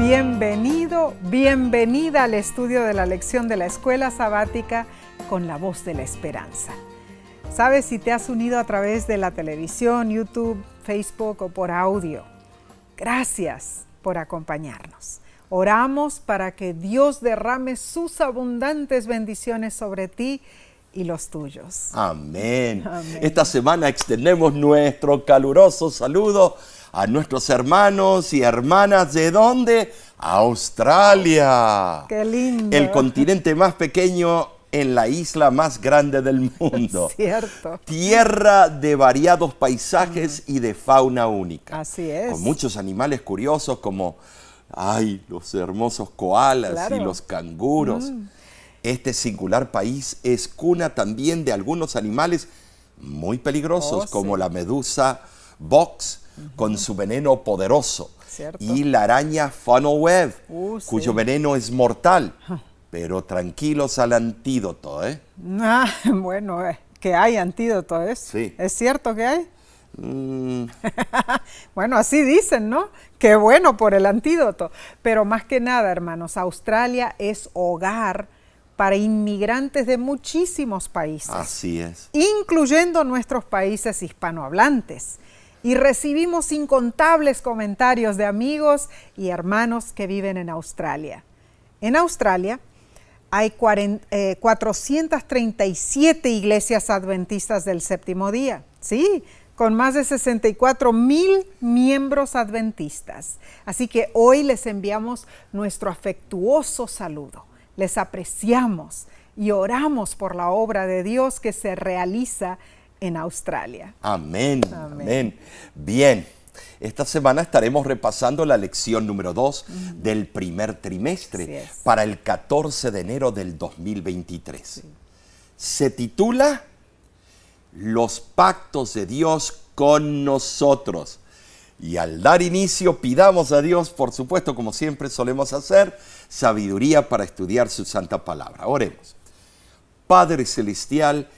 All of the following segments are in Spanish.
Bienvenido, bienvenida al estudio de la lección de la Escuela Sabática con la voz de la esperanza. ¿Sabes si te has unido a través de la televisión, YouTube, Facebook o por audio? Gracias por acompañarnos. Oramos para que Dios derrame sus abundantes bendiciones sobre ti y los tuyos. Amén. Amén. Esta semana extendemos nuestro caluroso saludo a nuestros hermanos y hermanas. ¿De dónde? Australia. ¡Qué lindo! El continente más pequeño en la isla más grande del mundo. Cierto. Tierra de variados paisajes y de fauna única. Así es. Con muchos animales curiosos como los hermosos koalas, Claro. y los canguros. Este singular país es cuna también de algunos animales muy peligrosos, como la medusa box, con su veneno poderoso, Cierto. y la araña funnel web, cuyo Sí. veneno es mortal. Pero tranquilos al antídoto, ¿eh? Bueno, que hay antídoto, ¿es? Sí. ¿Es cierto que hay? Bueno, así dicen, ¿no? Qué bueno por el antídoto. Pero más que nada, hermanos, Australia es hogar para inmigrantes de muchísimos países, Así es. incluyendo nuestros países hispanohablantes. Y recibimos incontables comentarios de amigos y hermanos que viven en Australia. En Australia hay 437 iglesias adventistas del séptimo día, sí, con más de 64,000 miembros adventistas. Así que hoy les enviamos nuestro afectuoso saludo. Les apreciamos y oramos por la obra de Dios que se realiza en Australia. Amén, Amén. amén. Bien, esta semana estaremos repasando la lección número 2 del primer trimestre Así es. para el 14 de enero del 2023. Se titula Los pactos de Dios con nosotros. Y al dar inicio, pidamos a Dios, por supuesto, como siempre solemos hacer, sabiduría para estudiar su santa palabra. Oremos. Padre Celestial,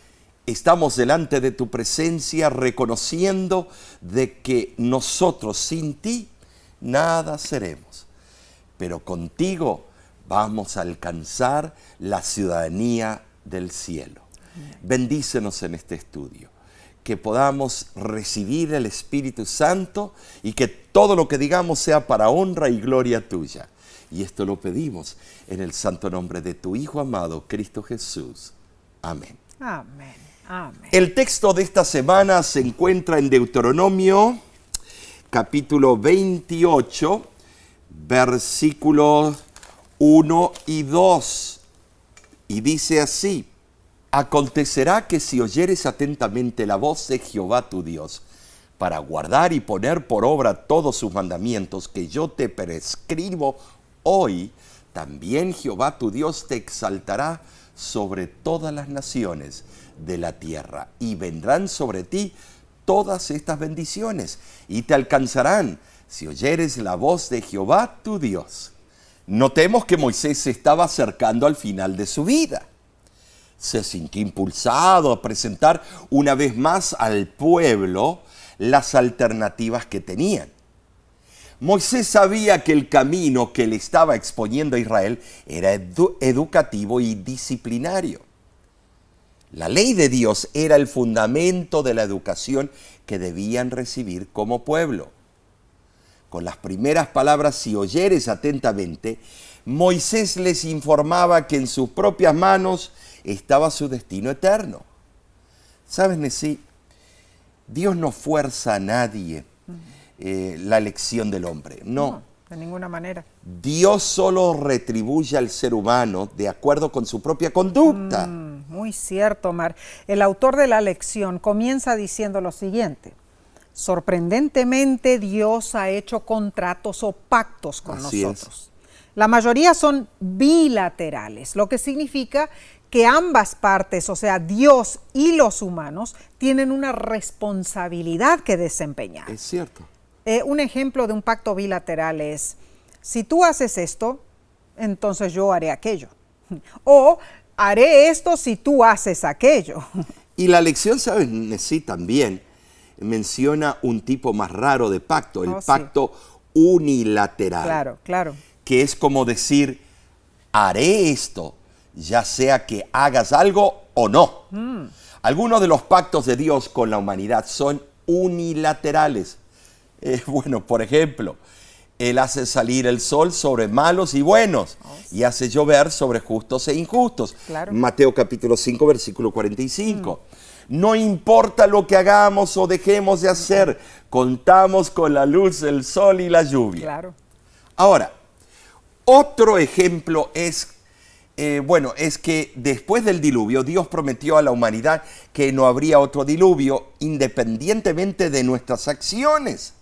estamos delante de tu presencia reconociendo de que nosotros sin ti nada seremos, pero contigo vamos a alcanzar la ciudadanía del cielo. Bendícenos en este estudio, que podamos recibir el Espíritu Santo y que todo lo que digamos sea para honra y gloria tuya. Y esto lo pedimos en el santo nombre de tu Hijo amado, Cristo Jesús. Amén. Amén, amén. El texto de esta semana se encuentra en Deuteronomio, capítulo 28, versículos 1 y 2. Y dice así: Acontecerá que si oyeres atentamente la voz de Jehová tu Dios, para guardar y poner por obra todos sus mandamientos que yo te prescribo hoy, también Jehová tu Dios te exaltará sobre todas las naciones de la tierra, y vendrán sobre ti todas estas bendiciones, y te alcanzarán si oyeres la voz de Jehová tu Dios. Notemos que Moisés se estaba acercando al final de su vida. Se sintió impulsado a presentar una vez más al pueblo las alternativas que tenían. Moisés sabía que el camino que le estaba exponiendo a Israel era educativo y disciplinario. La ley de Dios era el fundamento de la educación que debían recibir como pueblo. Con las primeras palabras, si oyeres atentamente, Moisés les informaba que en sus propias manos estaba su destino eterno. ¿Sabes, Nesí? Dios no fuerza a nadie la elección del hombre, no. De ninguna manera. Dios solo retribuye al ser humano de acuerdo con su propia conducta. Muy cierto, Omar. El autor de la lección comienza diciendo lo siguiente: sorprendentemente, Dios ha hecho contratos o pactos con Así nosotros. La mayoría son bilaterales, lo que significa que ambas partes, o sea, Dios y los humanos, tienen una responsabilidad que desempeñar. Es cierto. Un ejemplo de un pacto bilateral es: si tú haces esto, entonces yo haré aquello. O haré esto si tú haces aquello. Y la lección, ¿sabes? Sí, también menciona un tipo más raro de pacto, el Oh, sí. pacto unilateral. Claro, claro. que es como decir, haré esto, ya sea que hagas algo o no. Algunos de los pactos de Dios con la humanidad son unilaterales. Bueno, por ejemplo, Él hace salir el sol sobre malos y buenos y hace llover sobre justos e injustos. Claro. Mateo capítulo 5, versículo 45. No importa lo que hagamos o dejemos de hacer, contamos con la luz, el sol y la lluvia. Claro. Ahora, otro ejemplo es que después del diluvio, Dios prometió a la humanidad que no habría otro diluvio independientemente de nuestras acciones.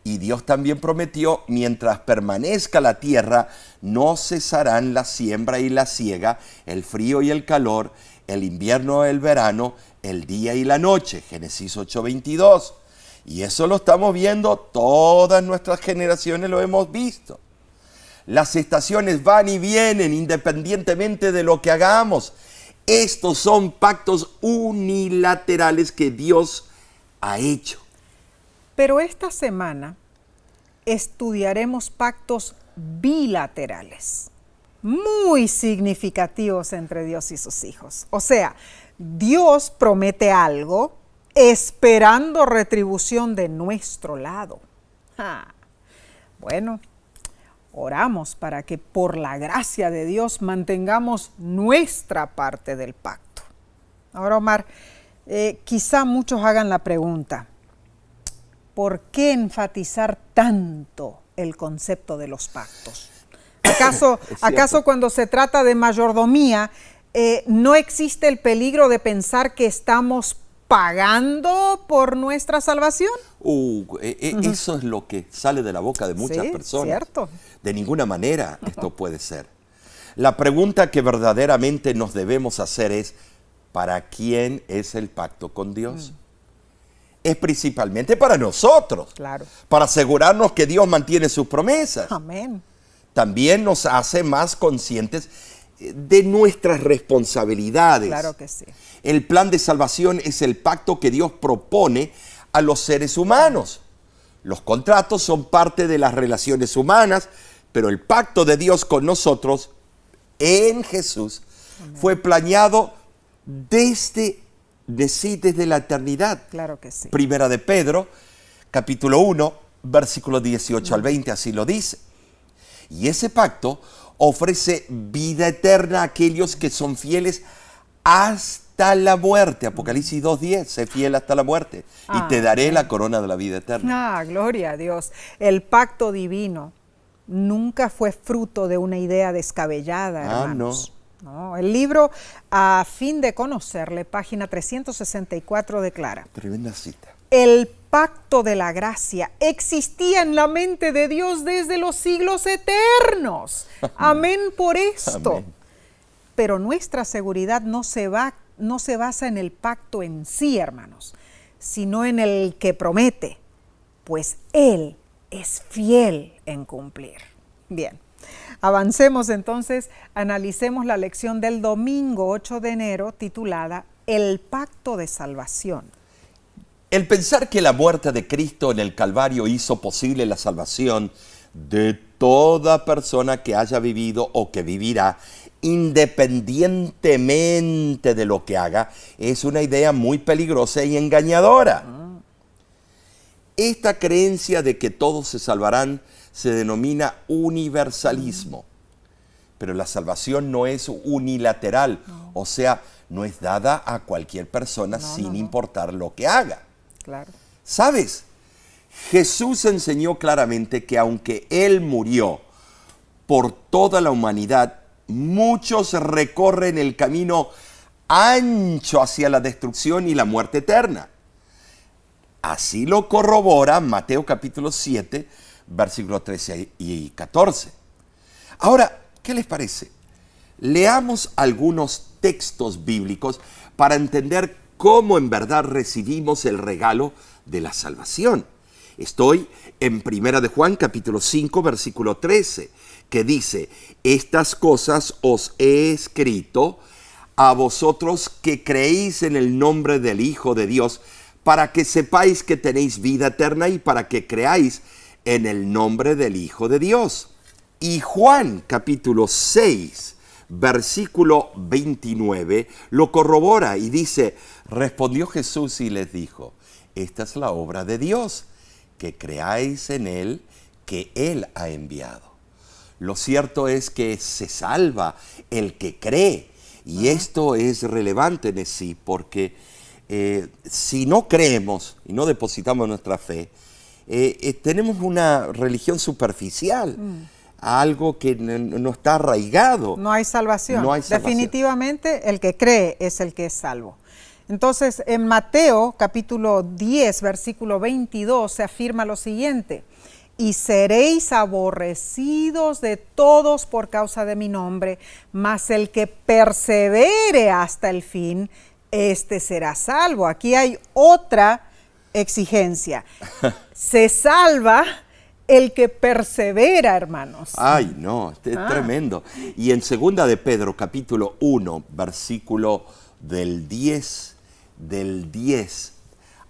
Y Dios también prometió, mientras permanezca la tierra, no cesarán la siembra y la siega, el frío y el calor, el invierno y el verano, el día y la noche. Génesis 8:22. Y eso lo estamos viendo, todas nuestras generaciones lo hemos visto. Las estaciones van y vienen independientemente de lo que hagamos. Estos son pactos unilaterales que Dios ha hecho. Pero esta semana estudiaremos pactos bilaterales, muy significativos entre Dios y sus hijos. O sea, Dios promete algo esperando retribución de nuestro lado. Bueno, oramos para que por la gracia de Dios mantengamos nuestra parte del pacto. Ahora, Omar, quizá muchos hagan la pregunta, ¿por qué enfatizar tanto el concepto de los pactos? ¿Acaso cuando se trata de mayordomía, no existe el peligro de pensar que estamos pagando por nuestra salvación? Eso es lo que sale de la boca de muchas personas. Cierto. De ninguna manera esto puede ser. La pregunta que verdaderamente nos debemos hacer es, ¿para quién es el pacto con Dios? Es principalmente para nosotros, Claro. para asegurarnos que Dios mantiene sus promesas. Amén. También nos hace más conscientes de nuestras responsabilidades. Claro que sí. El plan de salvación es el pacto que Dios propone a los seres humanos. Los contratos son parte de las relaciones humanas, pero el pacto de Dios con nosotros en Jesús fue planeado desde la eternidad. Claro que sí. Primera de Pedro, capítulo 1, versículo 18 al 20, así lo dice. Y ese pacto ofrece vida eterna a aquellos que son fieles hasta la muerte. Apocalipsis 2:10, sé fiel hasta la muerte y te daré la corona de la vida eterna. Gloria a Dios. El pacto divino nunca fue fruto de una idea descabellada, hermanos. No, el libro A fin de conocerle, página 364, declara: Tremenda cita. el pacto de la gracia existía en la mente de Dios desde los siglos eternos. Amén por esto. Amén. Pero nuestra seguridad no se basa en el pacto en sí, hermanos, sino en el que promete, pues Él es fiel en cumplir. Bien. Avancemos entonces, analicemos la lección del domingo 8 de enero titulada El pacto de salvación. El pensar que la muerte de Cristo en el Calvario hizo posible la salvación de toda persona que haya vivido o que vivirá, independientemente de lo que haga, es una idea muy peligrosa y engañadora. Esta creencia de que todos se salvarán se denomina universalismo. Pero la salvación no es unilateral, o sea, no es dada a cualquier persona sin importar lo que haga. Claro. ¿Sabes? Jesús enseñó claramente que aunque Él murió por toda la humanidad, muchos recorren el camino ancho hacia la destrucción y la muerte eterna. Así lo corrobora Mateo capítulo 7, versículos 13 y 14. Ahora, ¿qué les parece? Leamos algunos textos bíblicos para entender cómo en verdad recibimos el regalo de la salvación. Estoy en 1 de Juan capítulo 5, versículo 13, que dice: estas cosas os he escrito a vosotros que creéis en el nombre del Hijo de Dios, para que sepáis que tenéis vida eterna y para que creáis en el nombre del Hijo de Dios. Y Juan capítulo 6, versículo 29, lo corrobora y dice, respondió Jesús y les dijo, esta es la obra de Dios, que creáis en Él, que Él ha enviado. Lo cierto es que se salva el que cree, y esto es relevante en sí, porque si no creemos y no depositamos nuestra fe, tenemos una religión superficial, algo que no está arraigado. No hay salvación. No hay salvación. Definitivamente el que cree es el que es salvo. Entonces, en Mateo capítulo 10, versículo 22, se afirma lo siguiente, y seréis aborrecidos de todos por causa de mi nombre, mas el que persevere hasta el fin, este será salvo. Aquí hay otra exigencia. Se salva el que persevera, hermanos. Ay, no, es tremendo. Y en 2 de Pedro, capítulo 1, versículo del 10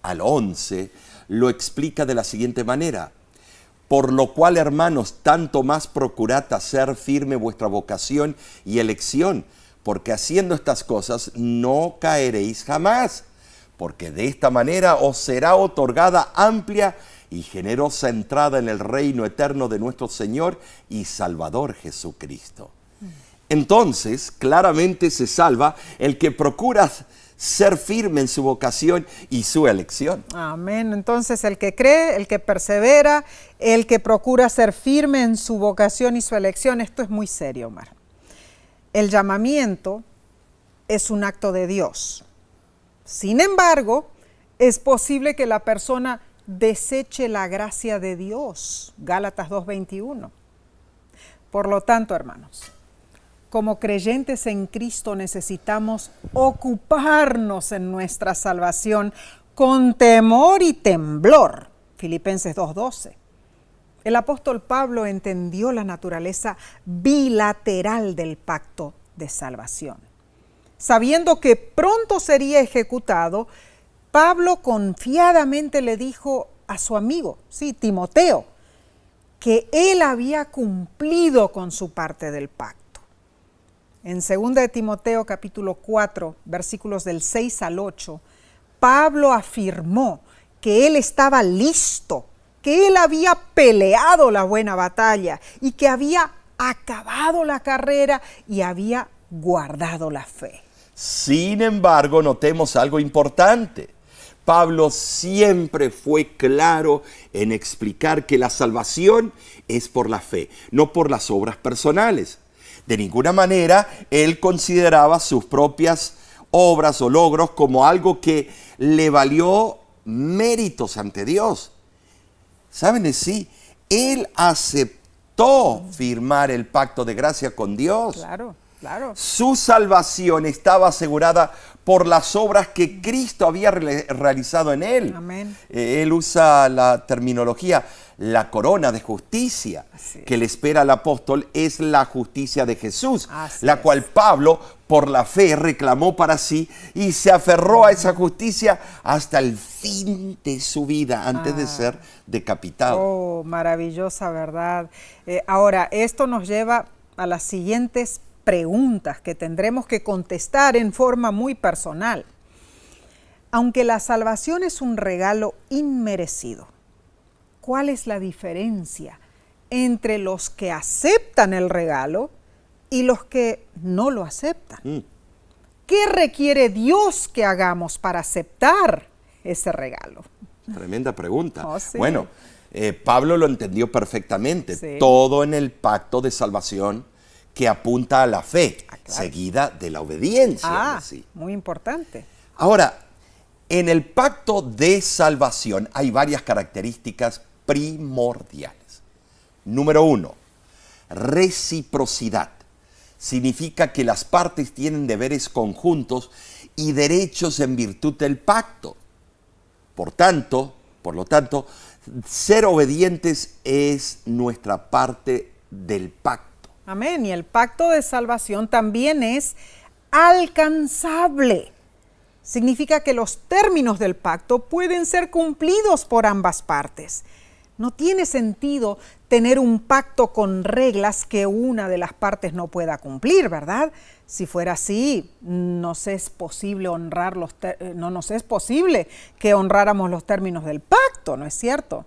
al 11, lo explica de la siguiente manera. Por lo cual, hermanos, tanto más procurad hacer firme vuestra vocación y elección, porque haciendo estas cosas no caeréis jamás, porque de esta manera os será otorgada amplia y generosa entrada en el reino eterno de nuestro Señor y Salvador Jesucristo. Entonces, claramente se salva el que procura ser firme en su vocación y su elección. Amén. Entonces, el que cree, el que persevera, el que procura ser firme en su vocación y su elección. Esto es muy serio, Omar. El llamamiento es un acto de Dios. Sin embargo, es posible que la persona deseche la gracia de Dios. Gálatas 2:21. Por lo tanto, hermanos, como creyentes en Cristo necesitamos ocuparnos en nuestra salvación con temor y temblor. Filipenses 2:12. El apóstol Pablo entendió la naturaleza bilateral del pacto de salvación. Sabiendo que pronto sería ejecutado, Pablo confiadamente le dijo a su amigo, Timoteo, que él había cumplido con su parte del pacto. En 2 de Timoteo capítulo 4, versículos del 6 al 8, Pablo afirmó que él estaba listo, que él había peleado la buena batalla y que había acabado la carrera y había guardado la fe. Sin embargo, notemos algo importante. Pablo siempre fue claro en explicar que la salvación es por la fe, no por las obras personales. De ninguna manera él consideraba sus propias obras o logros como algo que le valió méritos ante Dios. ¿Saben? Sí, él aceptó firmar el pacto de gracia con Dios. Claro, claro. Su salvación estaba asegurada por las obras que Cristo había realizado en él. Amén. Él usa la terminología, la corona de justicia que le espera al apóstol es la justicia de Jesús, la cual Pablo por la fe reclamó para sí y se aferró a esa justicia hasta el fin de su vida antes de ser decapitado. Oh, maravillosa verdad. Ahora, esto nos lleva a las siguientes preguntas que tendremos que contestar en forma muy personal. Aunque la salvación es un regalo inmerecido, ¿cuál es la diferencia entre los que aceptan el regalo y los que no lo aceptan? ¿Qué requiere Dios que hagamos para aceptar ese regalo? Tremenda pregunta. Oh, sí. Bueno, Pablo lo entendió perfectamente. Sí. Todo en el pacto de salvación que apunta a la fe, claro, seguida de la obediencia. Sí. Muy importante. Ahora, en el pacto de salvación hay varias características primordiales. Número 1, reciprocidad. Significa que las partes tienen deberes conjuntos y derechos en virtud del pacto. Por lo tanto, ser obedientes es nuestra parte del pacto. Amén. Y el pacto de salvación también es alcanzable. Significa que los términos del pacto pueden ser cumplidos por ambas partes. No tiene sentido tener un pacto con reglas que una de las partes no pueda cumplir, ¿verdad? Si fuera así, no nos es posible que honráramos los términos del pacto, ¿no es cierto?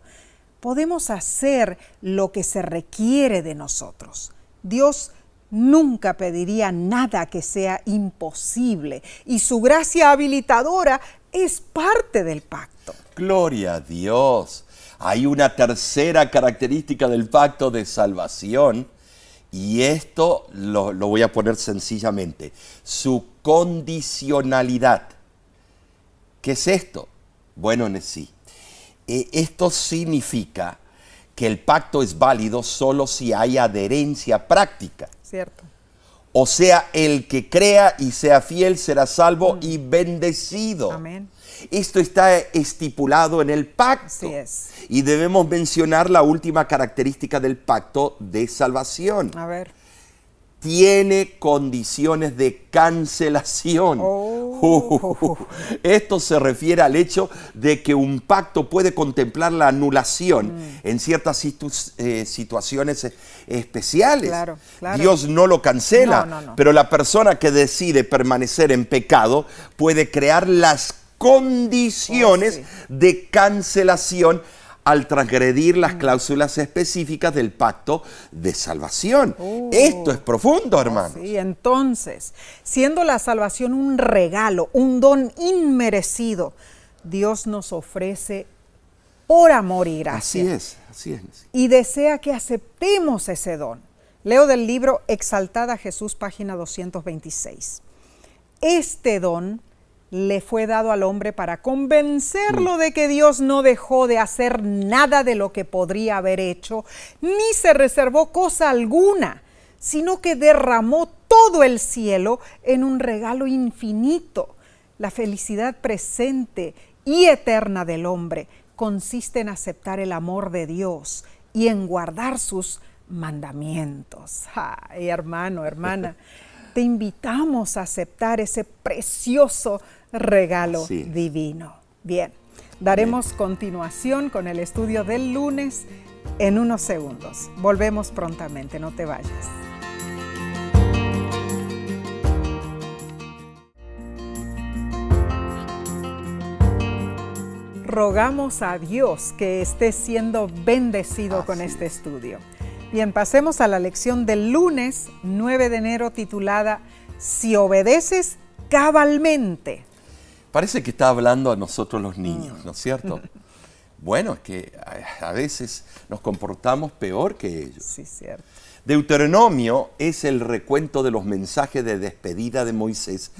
Podemos hacer lo que se requiere de nosotros. Dios nunca pediría nada que sea imposible y su gracia habilitadora es parte del pacto. Gloria a Dios. Hay una tercera característica del pacto de salvación y esto lo voy a poner sencillamente. Su condicionalidad. ¿Qué es esto? Bueno, sí. Esto significa que el pacto es válido solo si hay adherencia práctica. Cierto. O sea, el que crea y sea fiel será salvo y bendecido. Amén. Esto está estipulado en el pacto. Así es. Y debemos mencionar la última característica del pacto de salvación. A ver. Tiene condiciones de cancelación. Esto se refiere al hecho de que un pacto puede contemplar la anulación en ciertas situaciones especiales. Claro, claro. Dios no lo cancela, pero la persona que decide permanecer en pecado puede crear las condiciones de cancelación al transgredir las cláusulas específicas del pacto de salvación. Esto es profundo, hermanos. Sí, entonces, siendo la salvación un regalo, un don inmerecido, Dios nos ofrece por amor y gracia. Así es. Y desea que aceptemos ese don. Leo del libro Exaltada Jesús, página 226. Este don le fue dado al hombre para convencerlo de que Dios no dejó de hacer nada de lo que podría haber hecho, ni se reservó cosa alguna, sino que derramó todo el cielo en un regalo infinito. La felicidad presente y eterna del hombre consiste en aceptar el amor de Dios y en guardar sus mandamientos. Ay, hermano, hermana, te invitamos a aceptar ese precioso regalo divino. Bien, daremos continuación con el estudio del lunes en unos segundos. Volvemos prontamente, no te vayas. Rogamos a Dios que esté siendo bendecido con este estudio. Bien, pasemos a la lección del lunes 9 de enero titulada Si obedeces cabalmente. Parece que está hablando a nosotros los niños, ¿no es cierto? Bueno, es que a veces nos comportamos peor que ellos. Sí, cierto. Deuteronomio es el recuento de los mensajes de despedida de Moisés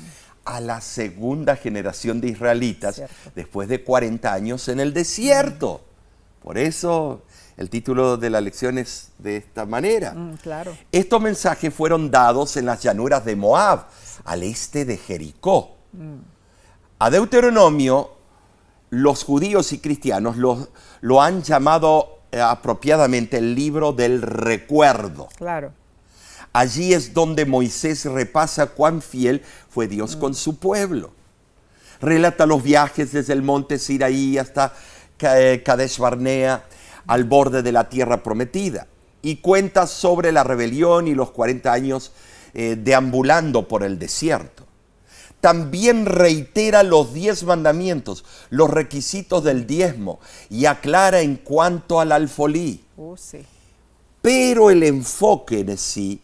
a la segunda generación de israelitas después de 40 años en el desierto. Por eso el título de la lección es de esta manera. Claro. Estos mensajes fueron dados en las llanuras de Moab, al este de Jericó. A Deuteronomio, los judíos y cristianos lo han llamado apropiadamente el libro del recuerdo. Claro. Allí es donde Moisés repasa cuán fiel fue Dios con su pueblo. Relata los viajes desde el monte Sinaí hasta Kadesh Barnea, al borde de la tierra prometida, y cuenta sobre la rebelión y los 40 años deambulando por el desierto. También reitera los 10 mandamientos, los requisitos del diezmo, y aclara en cuanto al alfolí. Sí. Pero el enfoque en sí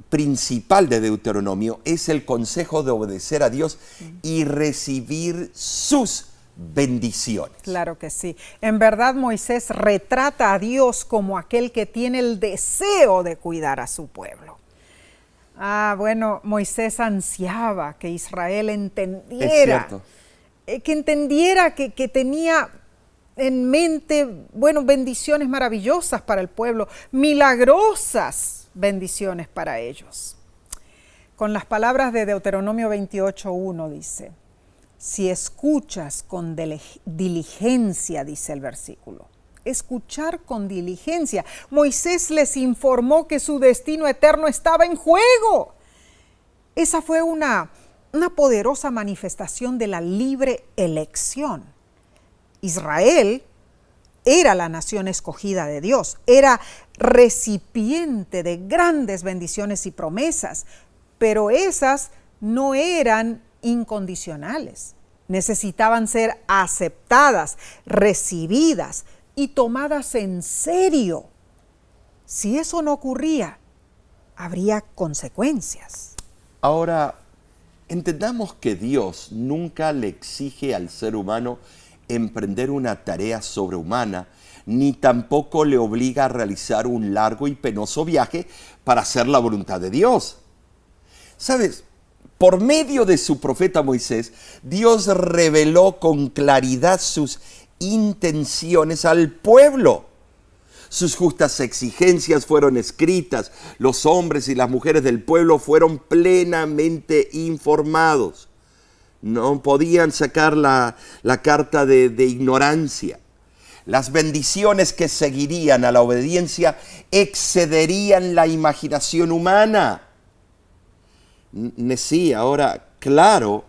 principal de Deuteronomio es el consejo de obedecer a Dios y recibir sus bendiciones. Claro que sí. En verdad, Moisés retrata a Dios como aquel que tiene el deseo de cuidar a su pueblo. Bueno, Moisés ansiaba que Israel entendiera, que tenía en mente, bendiciones maravillosas para el pueblo, milagrosas bendiciones para ellos. Con las palabras de Deuteronomio 28:1 dice: si escuchas con diligencia, dice el versículo, escuchar con diligencia. Moisés les informó que su destino eterno estaba en juego. Esa fue una poderosa manifestación de la libre elección. Israel era la nación escogida de Dios, era recipiente de grandes bendiciones y promesas, pero esas no eran incondicionales. Necesitaban ser aceptadas, recibidas y tomadas en serio. Si eso no ocurría, habría consecuencias. Ahora, entendamos que Dios nunca le exige al ser humano emprender una tarea sobrehumana, ni tampoco le obliga a realizar un largo y penoso viaje para hacer la voluntad de Dios. ¿Sabes? Por medio de su profeta Moisés, Dios reveló con claridad sus intenciones al pueblo. Sus justas exigencias fueron escritas. Los hombres y las mujeres del pueblo fueron plenamente informados. No podían sacar la carta de ignorancia. Las bendiciones que seguirían a la obediencia excederían la imaginación humana. Sí, ahora, claro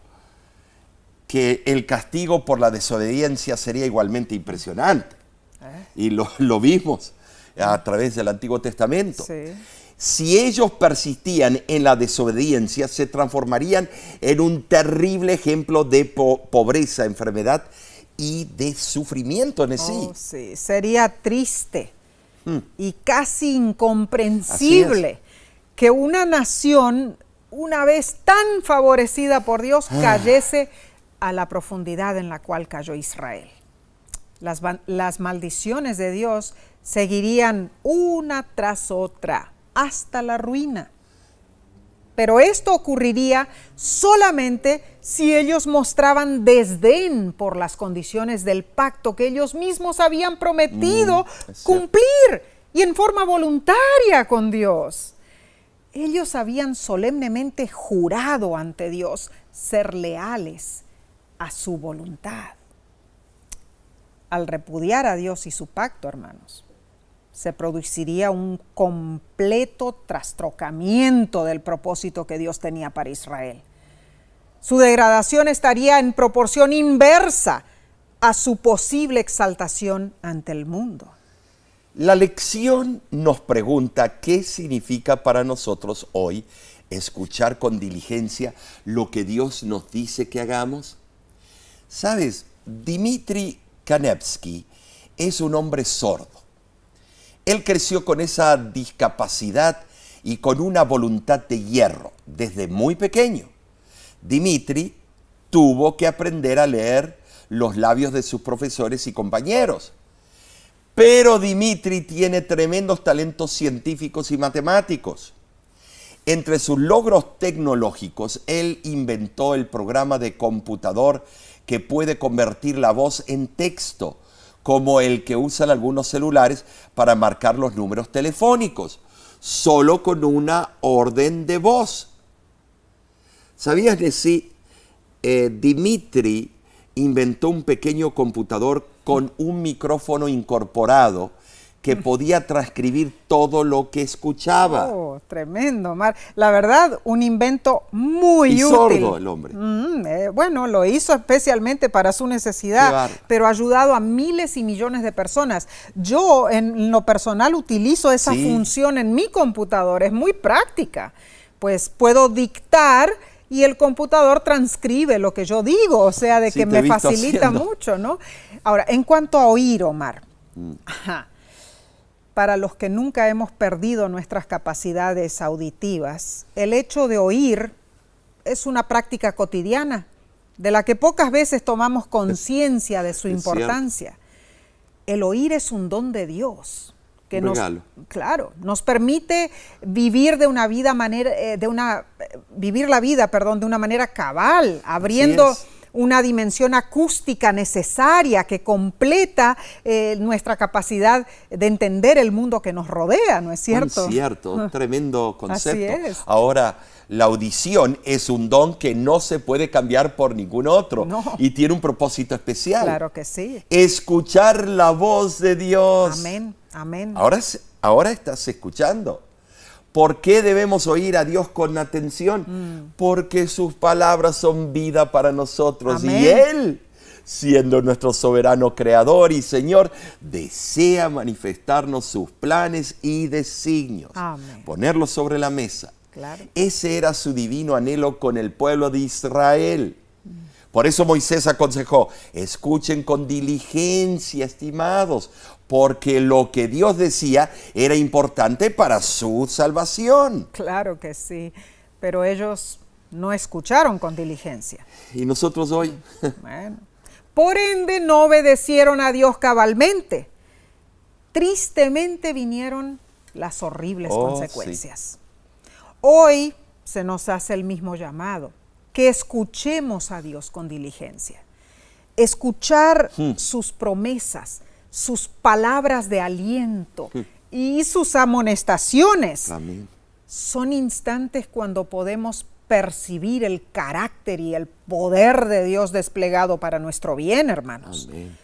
que el castigo por la desobediencia sería igualmente impresionante. Y lo vimos a través del Antiguo Testamento. Sí. Si ellos persistían en la desobediencia, se transformarían en un terrible ejemplo de pobreza, enfermedad y de sufrimiento en sí. Oh, sí, sería triste y casi incomprensible que una nación, una vez tan favorecida por Dios, cayese a la profundidad en la cual cayó Israel. Las maldiciones de Dios seguirían una tras otra hasta la ruina. Pero esto ocurriría solamente si ellos mostraban desdén por las condiciones del pacto que ellos mismos habían prometido cumplir y en forma voluntaria con Dios. Ellos habían solemnemente jurado ante Dios ser leales a su voluntad. Al repudiar a Dios y su pacto, hermanos, se produciría un completo trastrocamiento del propósito que Dios tenía para Israel. Su degradación estaría en proporción inversa a su posible exaltación ante el mundo. La lección nos pregunta qué significa para nosotros hoy escuchar con diligencia lo que Dios nos dice que hagamos. ¿Sabes? Dmitri Kanevsky es un hombre sordo. Él creció con esa discapacidad y con una voluntad de hierro desde muy pequeño. Dmitri tuvo que aprender a leer los labios de sus profesores y compañeros. Pero Dmitri tiene tremendos talentos científicos y matemáticos. Entre sus logros tecnológicos, él inventó el programa de computador que puede convertir la voz en texto, como el que usan algunos celulares para marcar los números telefónicos, solo con una orden de voz. ¿Sabías de sí? Dmitri inventó un pequeño computador con un micrófono incorporado que podía transcribir todo lo que escuchaba. Oh, tremendo, Mar. La verdad, un invento muy útil. Sordo el hombre. Bueno, lo hizo especialmente para su necesidad, pero ha ayudado a miles y millones de personas. Yo, en lo personal, utilizo esa función en mi computador. Es muy práctica. Pues puedo dictar y el computador transcribe lo que yo digo, o sea, de que me facilita mucho, ¿no? Ahora, en cuanto a oír, Omar, para los que nunca hemos perdido nuestras capacidades auditivas, el hecho de oír es una práctica cotidiana de la que pocas veces tomamos conciencia de su importancia. El oír es un don de Dios que nos permite vivir de una vida vivir la vida, de una manera cabal, abriendo una dimensión acústica necesaria que completa nuestra capacidad de entender el mundo que nos rodea, ¿no es cierto? Es cierto, tremendo concepto. Así es. Ahora, la audición es un don que no se puede cambiar por ningún otro y tiene un propósito especial. Claro que sí. Escuchar la voz de Dios. Amén, amén. Ahora estás escuchando. ¿Por qué debemos oír a Dios con atención? Porque sus palabras son vida para nosotros. Amén. Y Él siendo nuestro soberano creador y Señor, desea manifestarnos sus planes y designios. Amén. Ponerlos sobre la mesa. Claro. Ese era su divino anhelo con el pueblo de Israel. Por eso Moisés aconsejó, escuchen con diligencia, estimados, porque lo que Dios decía era importante para su salvación. Claro que sí, pero ellos no escucharon con diligencia. ¿Y nosotros hoy? Bueno, por ende no obedecieron a Dios cabalmente. Tristemente vinieron las horribles consecuencias. Sí. Hoy se nos hace el mismo llamado, que escuchemos a Dios con diligencia. Escuchar sus promesas, sus palabras de aliento y sus amonestaciones. Amén. Son instantes cuando podemos percibir el carácter y el poder de Dios desplegado para nuestro bien, hermanos. Amén.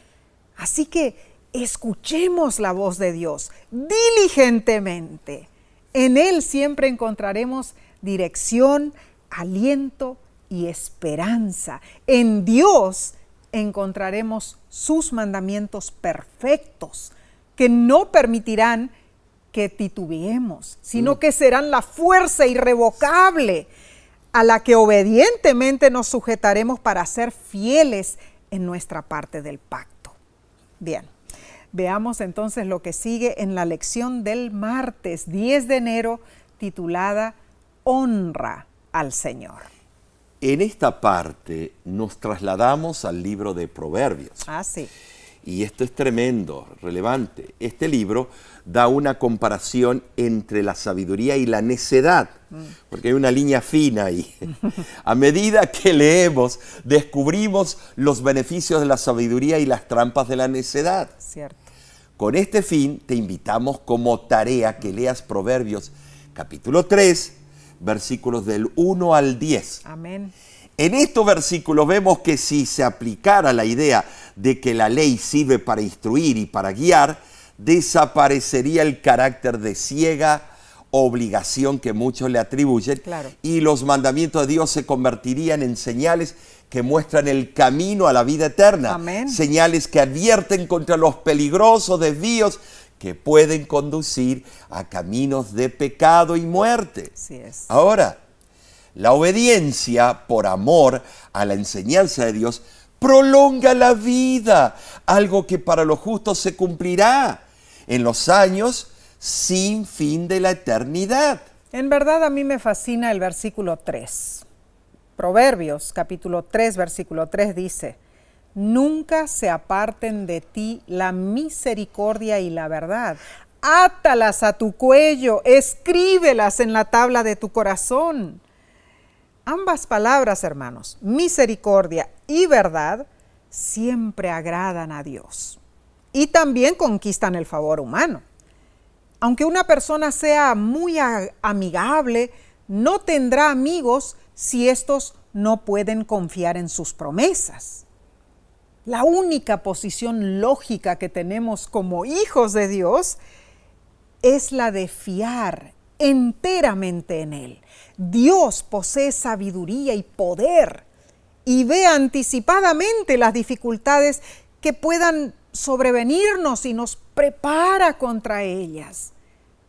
Así que escuchemos la voz de Dios diligentemente. En Él siempre encontraremos dirección, aliento y esperanza. En Dios encontraremos sus mandamientos perfectos que no permitirán que titubeemos, sino que serán la fuerza irrevocable a la que obedientemente nos sujetaremos para ser fieles en nuestra parte del pacto. Bien, veamos entonces lo que sigue en la lección del martes 10 de enero titulada Honra al Señor. En esta parte nos trasladamos al libro de Proverbios. Ah, sí. Y esto es tremendo, relevante. Este libro da una comparación entre la sabiduría y la necedad, porque hay una línea fina ahí. A medida que leemos, descubrimos los beneficios de la sabiduría y las trampas de la necedad. Cierto. Con este fin, te invitamos como tarea que leas Proverbios capítulo 3, versículos del 1 al 10. Amén. En estos versículos vemos que si se aplicara la idea de que la ley sirve para instruir y para guiar, desaparecería el carácter de ciega obligación que muchos le atribuyen, claro, y los mandamientos de Dios se convertirían en señales que muestran el camino a la vida eterna. Amén. Señales que advierten contra los peligrosos desvíos que pueden conducir a caminos de pecado y muerte. Así es. Ahora, la obediencia por amor a la enseñanza de Dios prolonga la vida, algo que para los justos se cumplirá en los años sin fin de la eternidad. En verdad a mí me fascina el versículo 3. Proverbios capítulo 3, versículo 3 dice: nunca se aparten de ti la misericordia y la verdad. Átalas a tu cuello, escríbelas en la tabla de tu corazón. Ambas palabras, hermanos, misericordia y verdad, siempre agradan a Dios y también conquistan el favor humano. Aunque una persona sea muy amigable, no tendrá amigos si estos no pueden confiar en sus promesas. La única posición lógica que tenemos como hijos de Dios es la de fiar enteramente en Él. Dios posee sabiduría y poder y ve anticipadamente las dificultades que puedan sobrevenirnos y nos prepara contra ellas.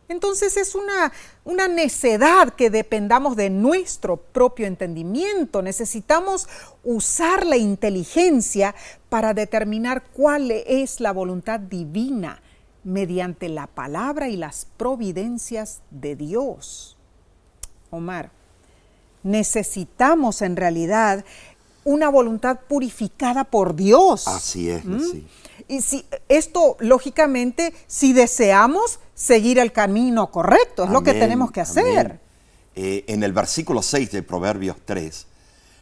Entonces es una necedad que dependamos de nuestro propio entendimiento. Necesitamos usar la inteligencia para determinar cuál es la voluntad divina mediante la palabra y las providencias de Dios. Omar, necesitamos en realidad una voluntad purificada por Dios. Así es, sí. Y esto, lógicamente, si deseamos seguir el camino correcto, es lo que tenemos que hacer. En el versículo 6 de Proverbios 3,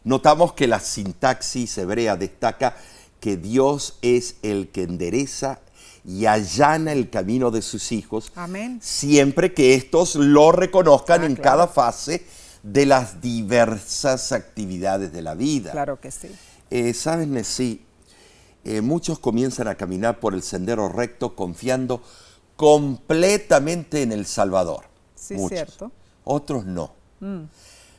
notamos que la sintaxis hebrea destaca que Dios es el que endereza y allana el camino de sus hijos, amén, siempre que éstos lo reconozcan en claro, cada fase de las diversas actividades de la vida. Claro que sí. ¿Sabes, Nesí? Muchos comienzan a caminar por el sendero recto confiando completamente en el Salvador. Sí, muchos. Cierto. Otros no.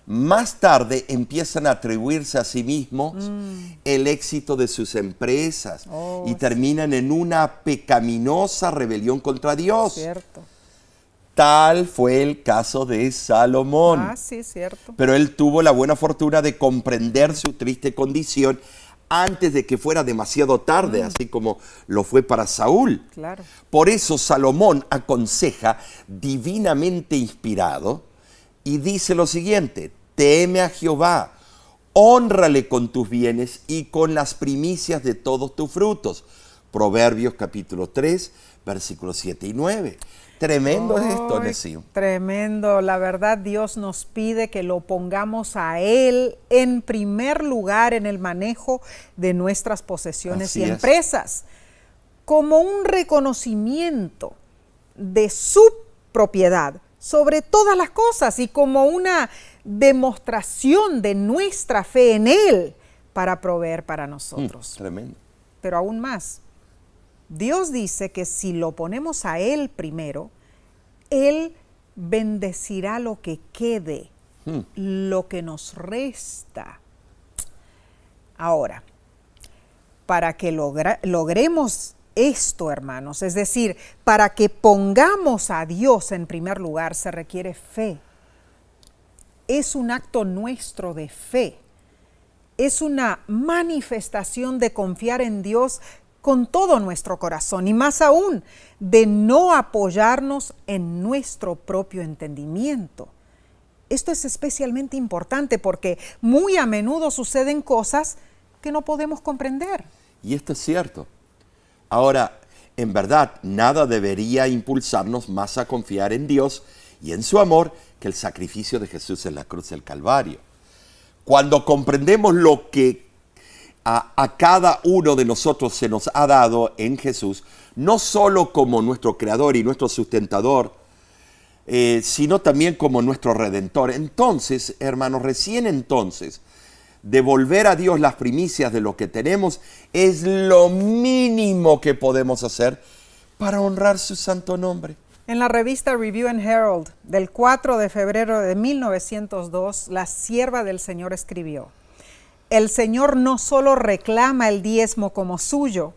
más tarde empiezan a atribuirse a sí mismos el éxito de sus empresas y terminan en una pecaminosa rebelión contra Dios. Cierto. Tal fue el caso de Salomón. Ah, sí, cierto. Pero él tuvo la buena fortuna de comprender su triste condición antes de que fuera demasiado tarde, así como lo fue para Saúl. Claro. Por eso Salomón aconseja, divinamente inspirado, y dice lo siguiente: teme a Jehová, hónrale con tus bienes y con las primicias de todos tus frutos. Proverbios capítulo 3, versículos 7 y 9. Tremendo es esto, Necio. Tremendo. La verdad, Dios nos pide que lo pongamos a Él en primer lugar en el manejo de nuestras posesiones Así y es. empresas, como un reconocimiento de su propiedad sobre todas las cosas y como una demostración de nuestra fe en Él para proveer para nosotros. Tremendo. Pero aún más, Dios dice que si lo ponemos a Él primero, Él bendecirá lo que quede, lo que nos resta. Ahora, para que logremos esto, hermanos, es decir, para que pongamos a Dios en primer lugar, se requiere fe. Es un acto nuestro de fe. Es una manifestación de confiar en Dios con todo nuestro corazón y más aún de no apoyarnos en nuestro propio entendimiento. Esto es especialmente importante porque muy a menudo suceden cosas que no podemos comprender. Y esto es cierto. Ahora, en verdad, nada debería impulsarnos más a confiar en Dios y en su amor que el sacrificio de Jesús en la cruz del Calvario. Cuando comprendemos lo que a cada uno de nosotros se nos ha dado en Jesús, no solo como nuestro Creador y nuestro sustentador, sino también como nuestro Redentor. Entonces, hermanos, recién entonces, devolver a Dios las primicias de lo que tenemos es lo mínimo que podemos hacer para honrar su santo nombre. En la revista Review and Herald del 4 de febrero de 1902, la sierva del Señor escribió: el Señor no solo reclama el diezmo como suyo,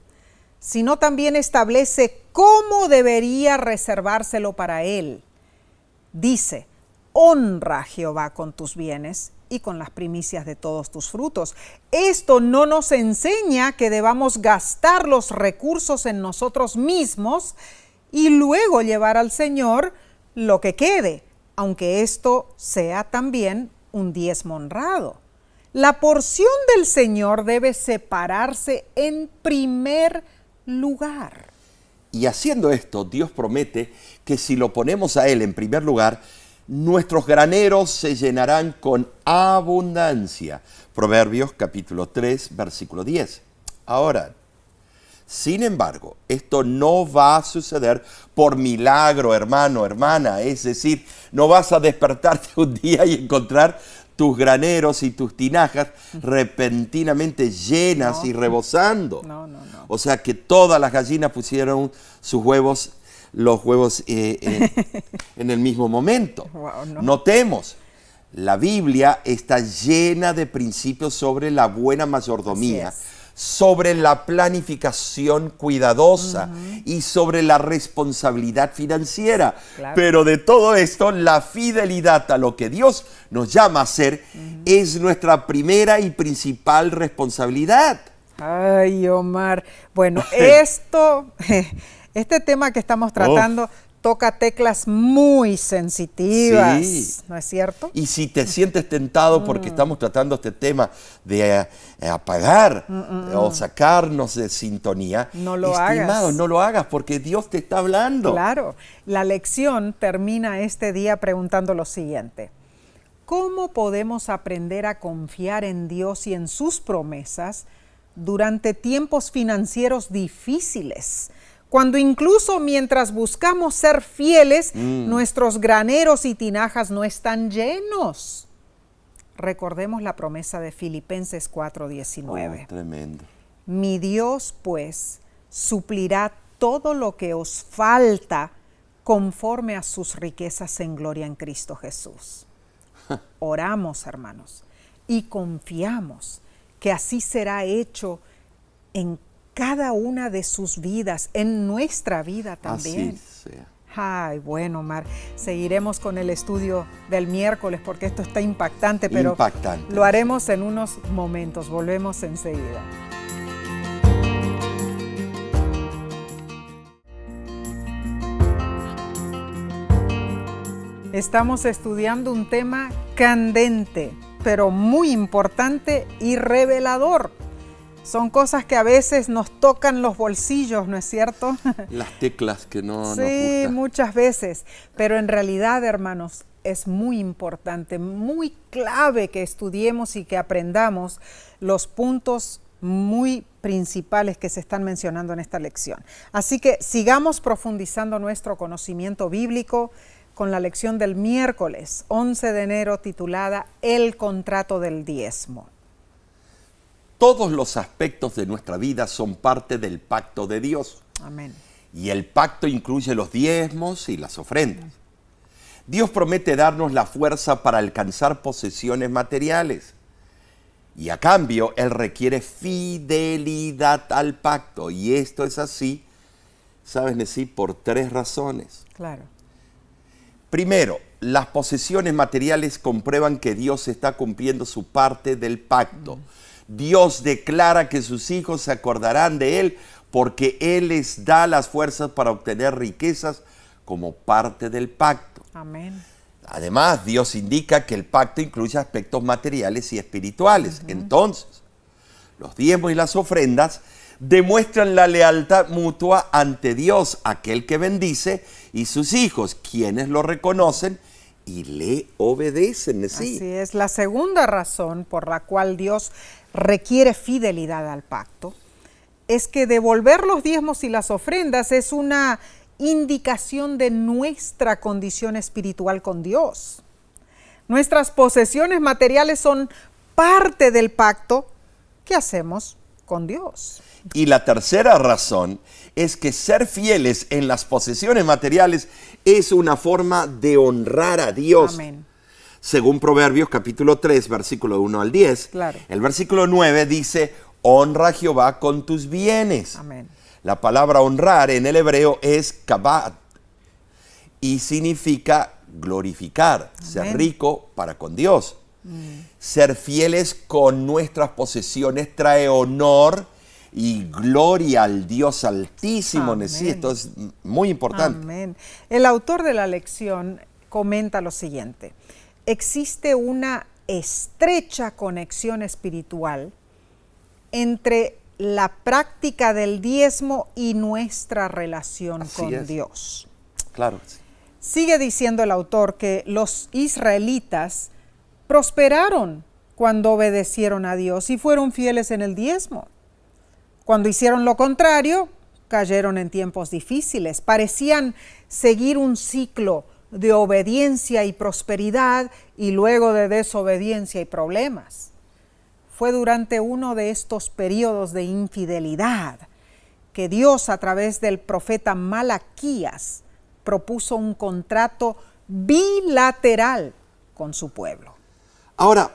sino también establece cómo debería reservárselo para Él. Dice: honra a Jehová con tus bienes y con las primicias de todos tus frutos. Esto no nos enseña que debamos gastar los recursos en nosotros mismos y luego llevar al Señor lo que quede, aunque esto sea también un diezmo honrado. La porción del Señor debe separarse en primer lugar. Y haciendo esto, Dios promete que si lo ponemos a Él en primer lugar, nuestros graneros se llenarán con abundancia. Proverbios capítulo 3, versículo 10. Ahora, sin embargo, esto no va a suceder por milagro, hermano, hermana. Es decir, no vas a despertarte un día y encontrar tus graneros y tus tinajas repentinamente llenas y rebosando. No. O sea que todas las gallinas pusieron sus huevos, los huevos en el mismo momento. Wow, no. Notemos, la Biblia está llena de principios sobre la buena mayordomía, sobre la planificación cuidadosa y sobre la responsabilidad financiera. Claro. Pero de todo esto, la fidelidad a lo que Dios nos llama a hacer es nuestra primera y principal responsabilidad. Ay, Omar. Bueno, este tema que estamos tratando toca teclas muy sensitivas, Sí. ¿no es cierto? Y si te sientes tentado porque estamos tratando este tema de apagar o sacarnos de sintonía, No lo estimado, hagas. no lo hagas porque Dios te está hablando. Claro. La lección termina este día preguntando lo siguiente: ¿cómo podemos aprender a confiar en Dios y en sus promesas durante tiempos financieros difíciles? Cuando incluso mientras buscamos ser fieles, nuestros graneros y tinajas no están llenos. Recordemos la promesa de Filipenses 4:19. Tremendo. Mi Dios, pues, suplirá todo lo que os falta conforme a sus riquezas en gloria en Cristo Jesús. Oramos, hermanos, y confiamos que así será hecho en cada una de sus vidas, en nuestra vida también. Así sea. Ay, bueno, Omar, seguiremos con el estudio del miércoles porque esto está impactante, pero Impactante. lo haremos en unos momentos. Volvemos enseguida. Estamos estudiando un tema candente, pero muy importante y revelador. Son cosas que a veces nos tocan los bolsillos, ¿no es cierto? Las teclas que no nos Sí, gustan. muchas veces. Pero en realidad, hermanos, es muy importante, muy clave que estudiemos y que aprendamos los puntos muy principales que se están mencionando en esta lección. Así que sigamos profundizando nuestro conocimiento bíblico con la lección del miércoles 11 de enero titulada El contrato del diezmo. Todos los aspectos de nuestra vida son parte del pacto de Dios. Amén. Y el pacto incluye los diezmos y las ofrendas. Dios promete darnos la fuerza para alcanzar posesiones materiales. Y a cambio, Él requiere fidelidad al pacto. Y esto es así, ¿sabes, Nesí? Por 3 razones. Claro. Primero, las posesiones materiales comprueban que Dios está cumpliendo su parte del pacto. Dios declara que sus hijos se acordarán de Él porque Él les da las fuerzas para obtener riquezas como parte del pacto. Amén. Además, Dios indica que el pacto incluye aspectos materiales y espirituales. Entonces, los diezmos y las ofrendas demuestran la lealtad mutua ante Dios, aquel que bendice, y sus hijos, quienes lo reconocen y le obedecen. ¿Sí? Así es. La segunda razón por la cual Dios requiere fidelidad al pacto es que devolver los diezmos y las ofrendas es una indicación de nuestra condición espiritual con Dios. Nuestras posesiones materiales son parte del pacto que hacemos con Dios. Y la tercera razón es que ser fieles en las posesiones materiales es una forma de honrar a Dios. Amén. Según Proverbios capítulo 3, versículo 1 al 10, Claro. el versículo 9 dice, honra a Jehová con tus bienes. Amén. La palabra honrar en el hebreo es kabad y significa glorificar, ser rico para con Dios. Ser fieles con nuestras posesiones trae honor y gloria al Dios Altísimo. Amén. Esto es muy importante. Amén. El autor de la lección comenta lo siguiente: existe una estrecha conexión espiritual entre la práctica del diezmo y nuestra relación Así con es. Dios. Claro. Sí. Sigue diciendo el autor que los israelitas prosperaron cuando obedecieron a Dios y fueron fieles en el diezmo. Cuando hicieron lo contrario, cayeron en tiempos difíciles. Parecían seguir un ciclo de obediencia y prosperidad y luego de desobediencia y problemas. Fue durante uno de estos periodos de infidelidad que Dios, a través del profeta Malaquías, propuso un contrato bilateral con su pueblo. Ahora,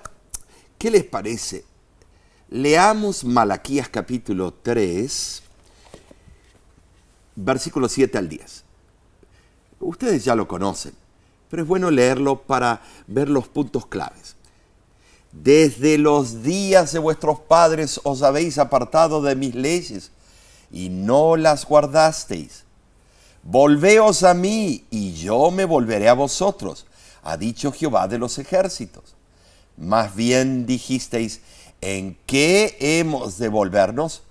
¿qué les parece? Leamos Malaquías capítulo 3, versículos 7 al 10. Ustedes ya lo conocen, pero es bueno leerlo para ver los puntos claves. Desde los días de vuestros padres os habéis apartado de mis leyes y no las guardasteis. Volveos a mí y yo me volveré a vosotros, ha dicho Jehová de los ejércitos. Más bien dijisteis, ¿en qué hemos de volvernos?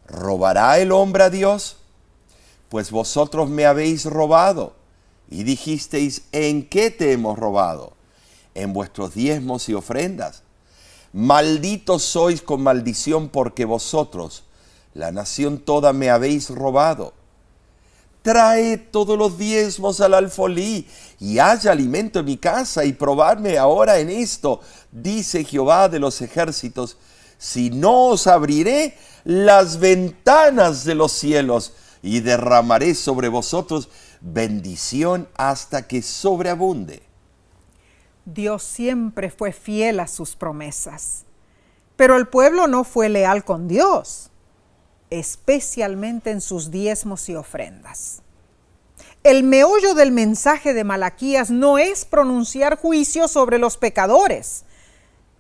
¿Robará el hombre a Dios? Pues vosotros me habéis robado. Y dijisteis, ¿en qué te hemos robado? En vuestros diezmos y ofrendas. Malditos sois con maldición porque vosotros, la nación toda, me habéis robado. Traed todos los diezmos al alfolí y haya alimento en mi casa y probadme ahora en esto, dice Jehová de los ejércitos, si no os abriré las ventanas de los cielos y derramaré sobre vosotros bendición hasta que sobreabunde. Dios siempre fue fiel a sus promesas, pero el pueblo no fue leal con Dios, especialmente en sus diezmos y ofrendas. El meollo del mensaje de Malaquías no es pronunciar juicio sobre los pecadores,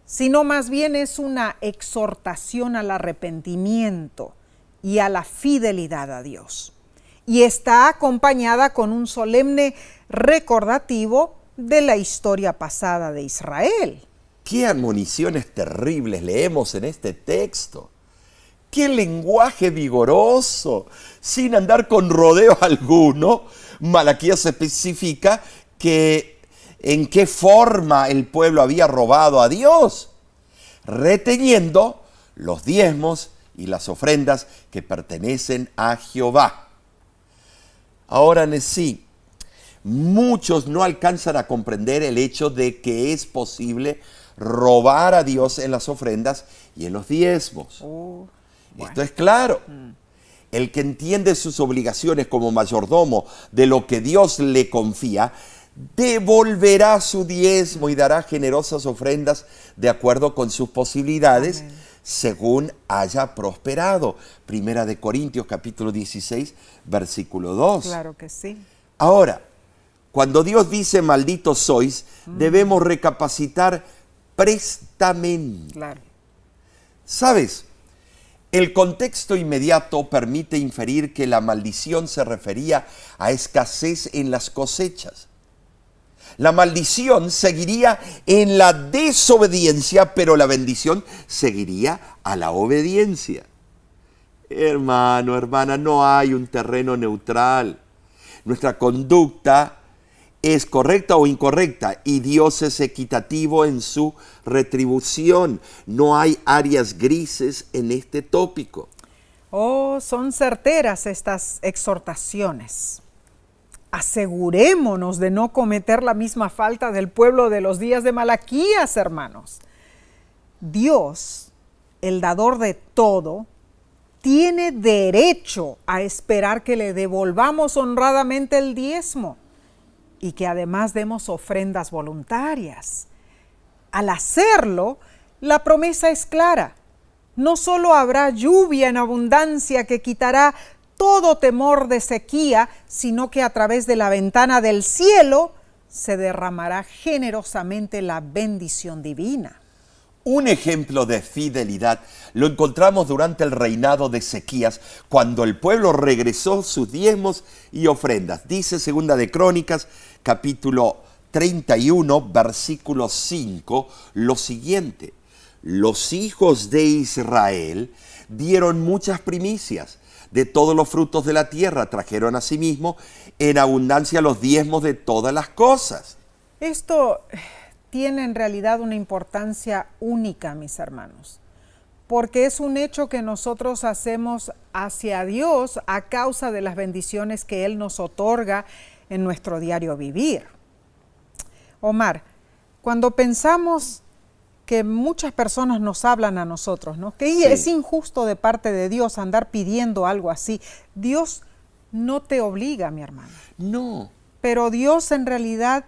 sino más bien es una exhortación al arrepentimiento y a la fidelidad a Dios. Y está acompañada con un solemne recordativo de la historia pasada de Israel. ¡Qué admoniciones terribles leemos en este texto! ¡Qué lenguaje vigoroso! Sin andar con rodeo alguno, Malaquías especifica en qué forma el pueblo había robado a Dios, reteniendo los diezmos y las ofrendas que pertenecen a Jehová. Ahora sí, muchos no alcanzan a comprender el hecho de que es posible robar a Dios en las ofrendas y en los diezmos. Bueno. Esto es claro. El que entiende sus obligaciones como mayordomo de lo que Dios le confía, devolverá su diezmo y dará generosas ofrendas de acuerdo con sus posibilidades, amén, según haya prosperado. Primera de Corintios capítulo 16, versículo 2. Claro que sí. Ahora, cuando Dios dice malditos sois, debemos recapacitar prestamente. Claro. ¿Sabes? El contexto inmediato permite inferir que la maldición se refería a escasez en las cosechas. La maldición seguiría en la desobediencia, pero la bendición seguiría a la obediencia. Hermano, hermana, no hay un terreno neutral. Nuestra conducta es correcta o incorrecta y Dios es equitativo en su retribución. No hay áreas grises en este tópico. Oh, son certeras estas exhortaciones. Asegurémonos de no cometer la misma falta del pueblo de los días de Malaquías, hermanos. Dios, el dador de todo, tiene derecho a esperar que le devolvamos honradamente el diezmo y que además demos ofrendas voluntarias. Al hacerlo, la promesa es clara. No solo habrá lluvia en abundancia que quitará todo temor de sequía, sino que a través de la ventana del cielo se derramará generosamente la bendición divina. Un ejemplo de fidelidad lo encontramos durante el reinado de Ezequías, cuando el pueblo regresó sus diezmos y ofrendas. Dice Segunda de Crónicas, capítulo 31, versículo 5, lo siguiente: los hijos de Israel dieron muchas primicias. De todos los frutos de la tierra trajeron a sí mismo en abundancia los diezmos de todas las cosas. Esto tiene en realidad una importancia única, mis hermanos, porque es un hecho que nosotros hacemos hacia Dios a causa de las bendiciones que Él nos otorga en nuestro diario vivir. Omar, cuando pensamos que muchas personas nos hablan a nosotros, ¿no? Que sí, es injusto de parte de Dios andar pidiendo algo así. Dios no te obliga, mi hermano. No. Pero Dios en realidad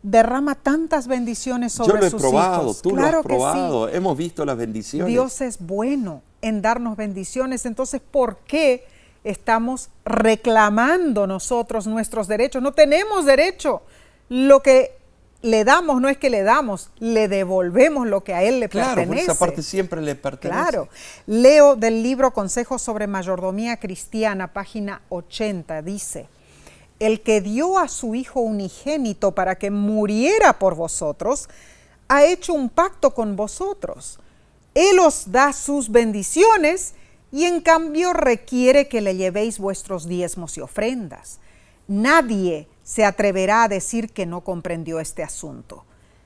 derrama tantas bendiciones sobre sus hijos. Yo lo he probado, tú claro lo has probado, sí. Hemos visto las bendiciones. Dios es bueno en darnos bendiciones, entonces ¿por qué estamos reclamando nosotros nuestros derechos? No tenemos derecho. Lo que le damos no es que le damos, le devolvemos lo que a Él le pertenece. Claro, por esa parte siempre le pertenece. Claro. Leo del libro Consejos sobre Mayordomía Cristiana, página 80, dice: el que dio a su Hijo unigénito para que muriera por vosotros, ha hecho un pacto con vosotros. Él os da sus bendiciones y en cambio requiere que le llevéis vuestros diezmos y ofrendas. Nadie se atreverá a decir que no comprendió este asunto.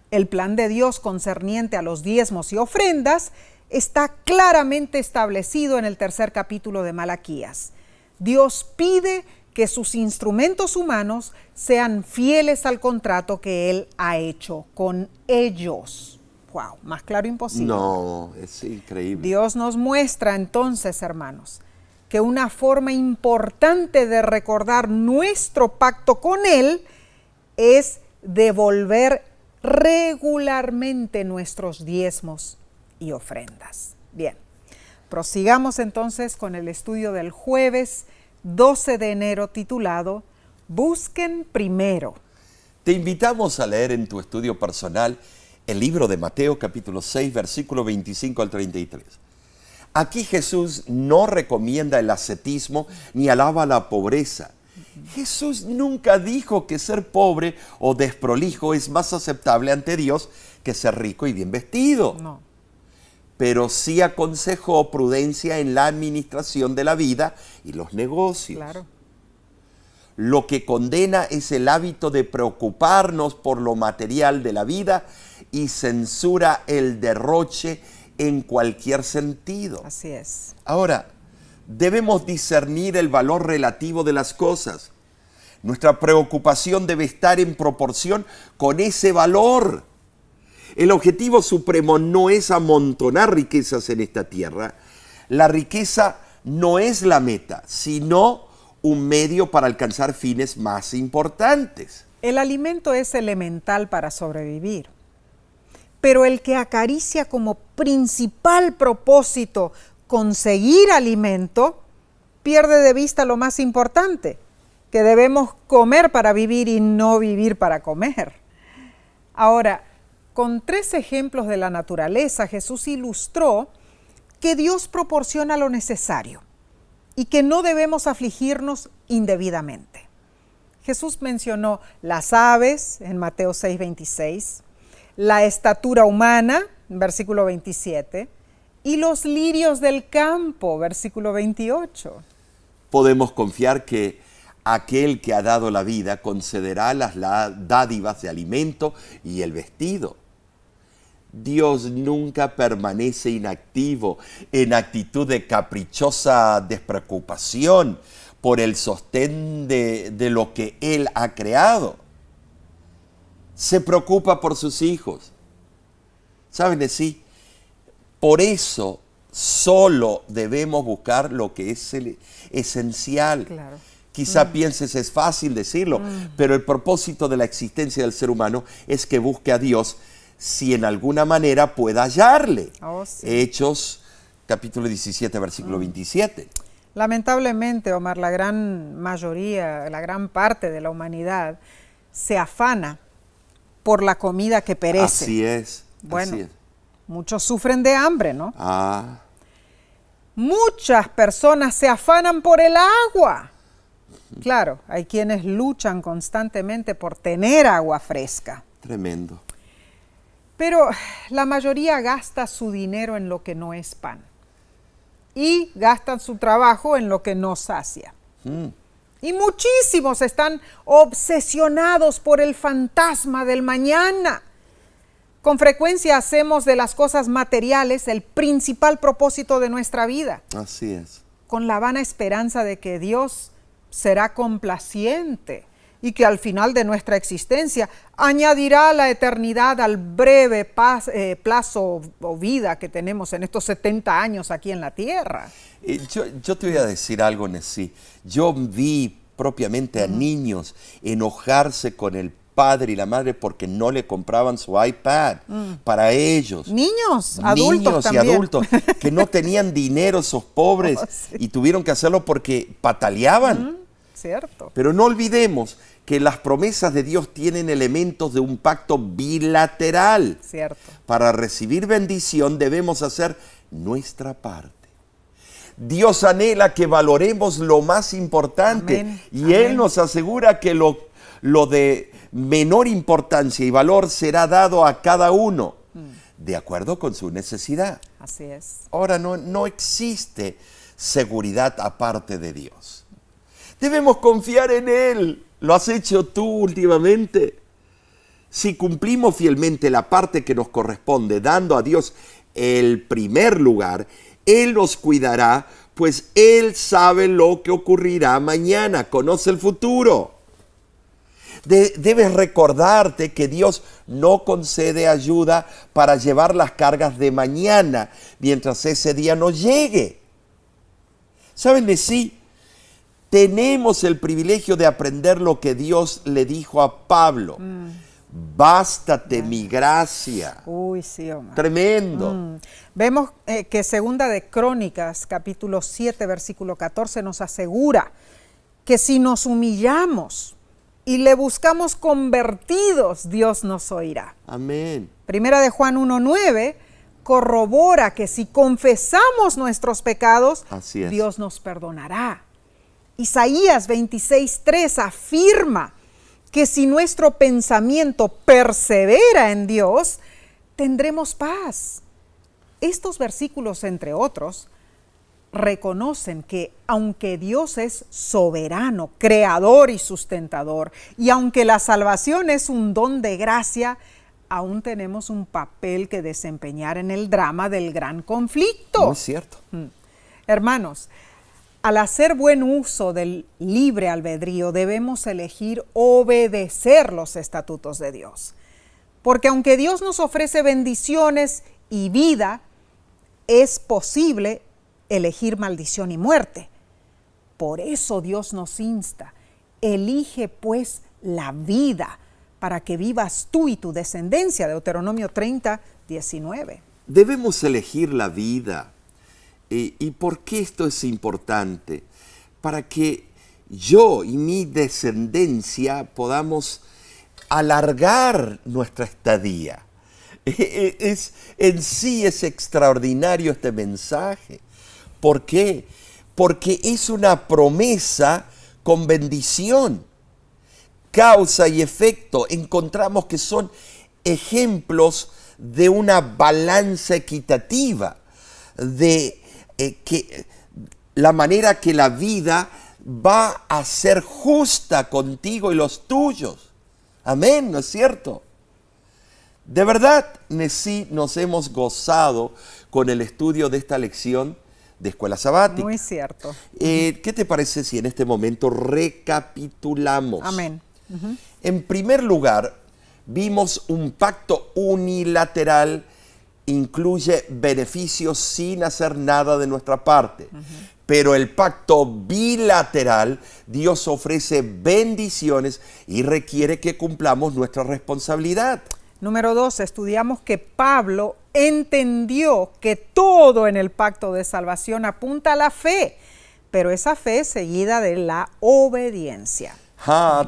El plan de Dios concerniente a los diezmos y ofrendas está claramente establecido en el 3er capítulo de Malaquías. Dios pide que sus instrumentos humanos sean fieles al contrato que Él ha hecho con ellos. ¡Wow! Más claro imposible. No, es increíble. Dios nos muestra entonces, hermanos, que una forma importante de recordar nuestro pacto con Él es devolver regularmente nuestros diezmos y ofrendas. Bien, prosigamos entonces con el estudio del jueves 12 de enero titulado Busquen primero. Te invitamos a leer en tu estudio personal el libro de Mateo capítulo 6, versículo 25 al 33. Aquí Jesús no recomienda el ascetismo ni alaba la pobreza. Jesús nunca dijo que ser pobre o desprolijo es más aceptable ante Dios que ser rico y bien vestido. No. Pero sí aconsejó prudencia en la administración de la vida y los negocios. Claro. Lo que condena es el hábito de preocuparnos por lo material de la vida y censura el derroche en cualquier sentido. Así es. Ahora, debemos discernir el valor relativo de las cosas. Nuestra preocupación debe estar en proporción con ese valor. El objetivo supremo no es amontonar riquezas en esta tierra. La riqueza no es la meta, sino un medio para alcanzar fines más importantes. El alimento es elemental para sobrevivir, pero el que acaricia como principal propósito conseguir alimento, pierde de vista lo más importante, que debemos comer para vivir y no vivir para comer. Ahora, con 3 ejemplos de la naturaleza, Jesús ilustró que Dios proporciona lo necesario y que no debemos afligirnos indebidamente. Jesús mencionó las aves en Mateo 6:26, la estatura humana, versículo 27, y los lirios del campo, versículo 28. Podemos confiar que aquel que ha dado la vida concederá las dádivas de alimento y el vestido. Dios nunca permanece inactivo en actitud de caprichosa despreocupación por el sostén de lo que Él ha creado. Se preocupa por sus hijos. ¿Saben de sí? Por eso solo debemos buscar lo que es esencial. Claro. Quizá pienses es fácil decirlo, pero el propósito de la existencia del ser humano es que busque a Dios si en alguna manera pueda hallarle. Oh, sí. Hechos capítulo 17, versículo 27. Lamentablemente, Omar, la gran mayoría, la gran parte de la humanidad se afana por la comida que perece. Así es. Bueno, así es. muchos sufren de hambre, ¿no? Ah, Muchas personas se afanan por el agua. Claro, hay quienes luchan constantemente por tener agua fresca. tremendo. Pero la mayoría gasta su dinero en lo que no es pan. Y gastan su trabajo en lo que no sacia. Y muchísimos están obsesionados por el fantasma del mañana. Con frecuencia hacemos de las cosas materiales el principal propósito de nuestra vida, Así es. con la vana esperanza de que Dios será complaciente y que al final de nuestra existencia añadirá la eternidad al breve plazo o vida que tenemos en estos 70 años aquí en la tierra. Yo te voy a decir algo, Nessie. Yo vi propiamente a niños enojarse con el padre y la madre porque no le compraban su iPad para ellos. Niños, adultos Niños también. y adultos que no tenían dinero, esos pobres, Oh, sí. y tuvieron que hacerlo porque pataleaban. Cierto. Pero no olvidemos que las promesas de Dios tienen elementos de un pacto bilateral. Cierto. Para recibir bendición debemos hacer nuestra parte. Dios anhela que valoremos lo más importante. Amén. Y Amén. Él nos asegura que lo de menor importancia y valor será dado a cada uno de acuerdo con su necesidad. Así es. Ahora no existe seguridad aparte de Dios. Debemos confiar en Él. ¿Lo has hecho tú últimamente? Si cumplimos fielmente la parte que nos corresponde, dando a Dios el primer lugar, Él nos cuidará, pues Él sabe lo que ocurrirá mañana, conoce el futuro. Debes recordarte que Dios no concede ayuda para llevar las cargas de mañana mientras ese día no llegue. ¿Saben de sí? Tenemos el privilegio de aprender lo que Dios le dijo a Pablo. Bástate mi gracia. Uy, sí, Omar. Tremendo. Vemos que Segunda de Crónicas, capítulo 7, versículo 14, nos asegura que si nos humillamos y le buscamos convertidos, Dios nos oirá. Amén. Primera de Juan 1:9 corrobora que si confesamos nuestros pecados, Así es. Dios nos perdonará. Isaías 26:3 afirma que si nuestro pensamiento persevera en Dios, tendremos paz. Estos versículos, entre otros, reconocen que aunque Dios es soberano, creador y sustentador, y aunque la salvación es un don de gracia, aún tenemos un papel que desempeñar en el drama del gran conflicto. Muy cierto. Hermanos, al hacer buen uso del libre albedrío, debemos elegir obedecer los estatutos de Dios. Porque aunque Dios nos ofrece bendiciones y vida, es posible elegir maldición y muerte. Por eso Dios nos insta, elige pues la vida para que vivas tú y tu descendencia. Deuteronomio 30:19. Debemos elegir la vida. ¿Y por qué esto es importante? Para que yo y mi descendencia podamos alargar nuestra estadía. En sí es extraordinario este mensaje. ¿Por qué? Porque es una promesa con bendición. Causa y efecto. Encontramos que son ejemplos de una balanza equitativa, de que la manera que la vida va a ser justa contigo y los tuyos. Amén, ¿no es cierto? De verdad, sí nos hemos gozado con el estudio de esta lección de Escuela Sabática. Muy cierto. ¿Qué te parece si en este momento recapitulamos? Amén. En primer lugar, vimos un pacto unilateral, incluye beneficios sin hacer nada de nuestra parte. Pero el pacto bilateral, Dios ofrece bendiciones y requiere que cumplamos nuestra responsabilidad. Número 2, estudiamos que Pablo entendió que todo en el pacto de salvación apunta a la fe, pero esa fe es seguida de la obediencia.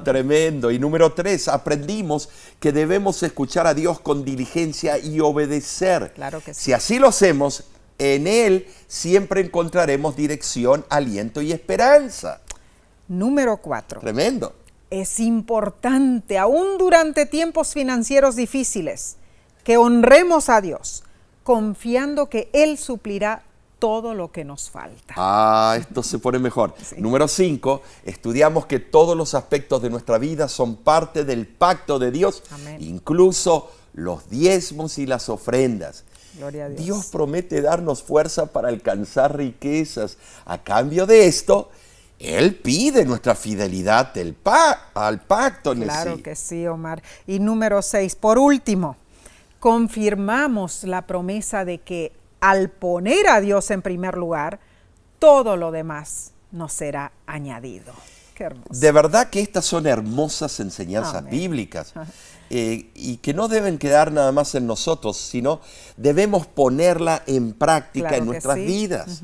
Tremendo. Y número 3, aprendimos que debemos escuchar a Dios con diligencia y obedecer. Claro que sí. Si así lo hacemos, en Él siempre encontraremos dirección, aliento y esperanza. Número 4. Tremendo. Es importante, aún durante tiempos financieros difíciles, que honremos a Dios, confiando que Él suplirá todo lo que nos falta. Esto se pone mejor. Sí. Número 5, estudiamos que todos los aspectos de nuestra vida son parte del pacto de Dios, Amén. Incluso los diezmos y las ofrendas. Gloria a Dios. Dios promete darnos fuerza para alcanzar riquezas. A cambio de esto, Él pide nuestra fidelidad al pacto. Claro que sí, Omar. Y número 6, por último, confirmamos la promesa de que al poner a Dios en primer lugar, todo lo demás nos será añadido. Qué hermoso. De verdad que estas son hermosas enseñanzas Amén. bíblicas y que no deben quedar nada más en nosotros, sino debemos ponerla en práctica Claro en que nuestras sí. vidas.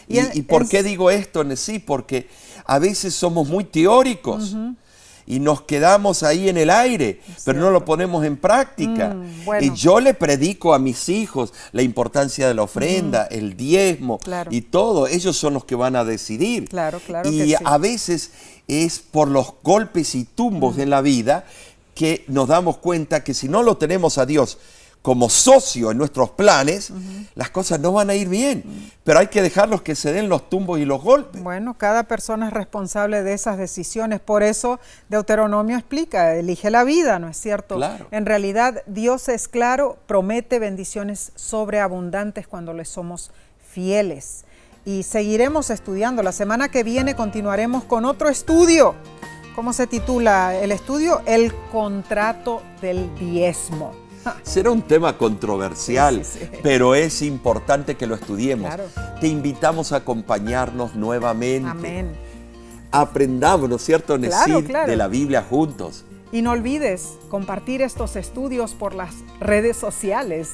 Y ¿Y por qué digo esto, Nesí? Porque a veces somos muy teóricos y nos quedamos ahí en el aire, pero no lo ponemos en práctica. Bueno. Y yo le predico a mis hijos la importancia de la ofrenda, el diezmo Claro. y todo. Ellos son los que van a decidir. Claro Y que sí. a veces es por los golpes y tumbos en la vida que nos damos cuenta que si no lo tenemos a Dios como socio en nuestros planes, las cosas no van a ir bien. Pero hay que dejarlos que se den los tumbos y los golpes. Bueno, cada persona es responsable de esas decisiones. Por eso Deuteronomio explica, elige la vida, ¿no es cierto? Claro. En realidad, Dios es claro, promete bendiciones sobreabundantes cuando le somos fieles. Y seguiremos estudiando. La semana que viene continuaremos con otro estudio. ¿Cómo se titula el estudio? El contrato del diezmo. Será un tema controversial, Sí. pero es importante que lo estudiemos. Claro. Te invitamos a acompañarnos nuevamente. Amén. Aprendamos, ¿no es cierto, Nesí, Claro. de la Biblia juntos. Y no olvides compartir estos estudios por las redes sociales.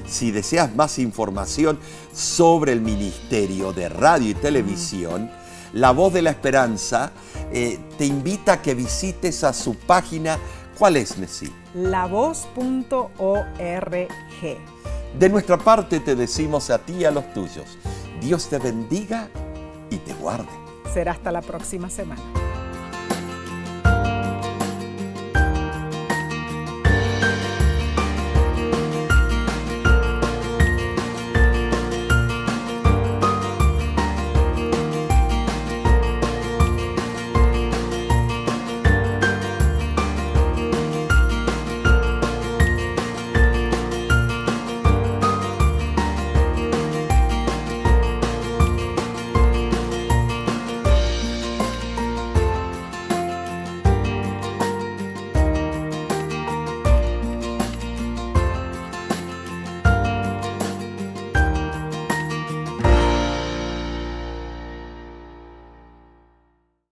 Si deseas más información sobre el Ministerio de Radio y Televisión, La Voz de la Esperanza te invita a que visites a su página. ¿Cuál es, Nessie? lavoz.org. De nuestra parte te decimos a ti y a los tuyos, Dios te bendiga y te guarde. Será hasta la próxima semana.